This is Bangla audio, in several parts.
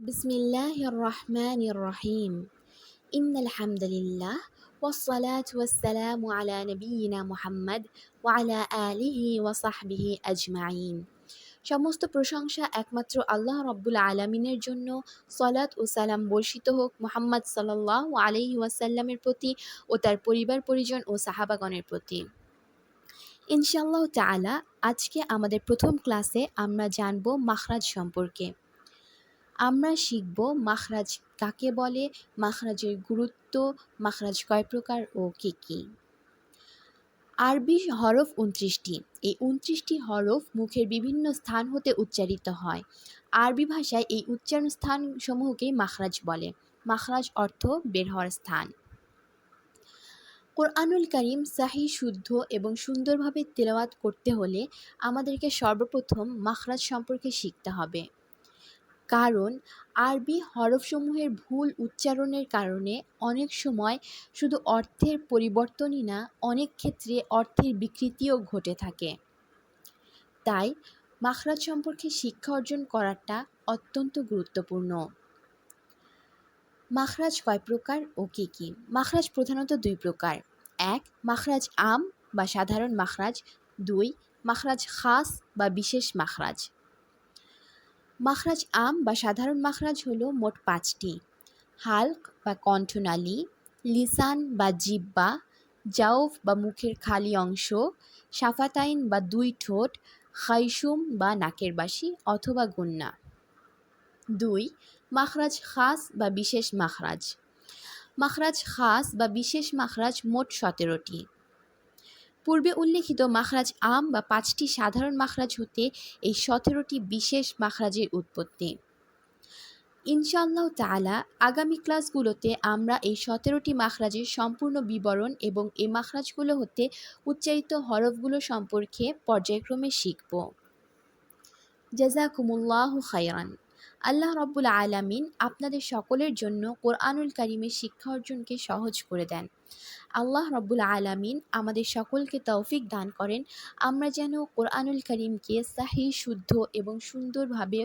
بسم الله الرحمن الرحيم إن الحمد لله والصلاة والسلام على نبينا মুহাম্মদ وعلى آله وصحبه أجمعين। সমস্ত প্রশংসা একমাত্র আল্লাহ রব্বুল আলামিনের জন্য। সলাত ও সালাম বর্ষিত হোক মুহাম্মদ সাল্লাল্লাহু আলাইহি ওয়াসাল্লামের প্রতি ও তার পরিবার পরিজন ও সাহাবাগণের প্রতি। ইনশাআল্লাহ তাআলা আজকে আমাদের প্রথম ক্লাসে আমরা জানব মাখরাজ সম্পর্কে। আমরা শিখব মাখরাজ কাকে বলে, মাখরাজের গুরুত্ব, মাখরাজ কয় প্রকার ও কী কী। আরবি হরফ ২৯টি। এই ২৯টি হরফ মুখের বিভিন্ন স্থান হতে উচ্চারিত হয়। আরবি ভাষায় এই উচ্চারণ স্থানসমূহকেই মাখরাজ বলে। মাখরাজ অর্থ বের হওয়ার স্থান। কোরআনুল কারীম সাহিহ, শুদ্ধ এবং সুন্দরভাবে তেলাওয়াত করতে হলে আমাদেরকে সর্বপ্রথম মাখরাজ সম্পর্কে শিখতে হবে। কারণ আরবি হরফসমূহের ভুল উচ্চারণের কারণে অনেক সময় শুধু অর্থের পরিবর্তনই না, অনেক ক্ষেত্রে অর্থের বিকৃতিও ঘটে থাকে। তাই মাখরাজ সম্পর্কে শিক্ষা অর্জন করাটা অত্যন্ত গুরুত্বপূর্ণ। মাখরাজ কয় প্রকার ও কী কী? মাখরাজ প্রধানত দুই প্রকার। এক, মাখরাজ আম বা সাধারণ মাখরাজ। দুই, মাখরাজ খাস বা বিশেষ মাখরাজ। মাখরাজ আম বা সাধারণ মাখরাজ হলো মোট ৫টি। হালক বা কণ্ঠনালী, লিসান বা জিহ্বা, জাওফ বা মুখের খালি অংশ, শাফাতাইন বা দুই ঠোঁট, খাইশুম বা নাকের বাসি অথবা গুন্না। দুই, মাখরাজ খাস বা বিশেষ মাখরাজ। মাখরাজ খাস বা বিশেষ মাখরাজ মোট ১৭টি। পূর্বে উল্লেখিত মাখরাজ আম বা ৫টি সাধারণ মাখরাজ হতে এই ১৭টি বিশেষ মাখরাজের উৎপত্তি। ইনশাআল্লাহ তাআলা আগামী ক্লাসগুলোতে আমরা এই ১৭টি মাখরাজের সম্পূর্ণ বিবরণ এবং এই মাখরাজগুলো হতে উচ্চারিত হরফগুলো সম্পর্কে পর্যায়ক্রমে শিখব। জাযাকুমুল্লাহু খাইরান। আল্লাহ রব্বুল আলামিন আপনাদের সকলের জন্য কোরআনুল কারীমের শিক্ষা অর্জনকে সহজ করে দেন। আল্লাহ রব্বুল আলামিন আমাদের সকলকে তৌফিক দান করেন, আমরা যেন কোরআনুল কারীমকে সাহিহ, শুদ্ধ এবং সুন্দরভাবে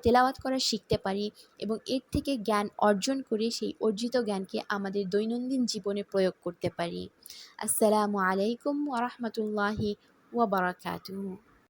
তেলাওয়াত করা শিখতে পারি এবং এর থেকে জ্ঞান অর্জন করে সেই অর্জিত জ্ঞানকে আমাদের দৈনন্দিন জীবনে প্রয়োগ করতে পারি। আসসালামু আলাইকুম ওয়া রাহমাতুল্লাহি ওয়া বারাকাতুহু।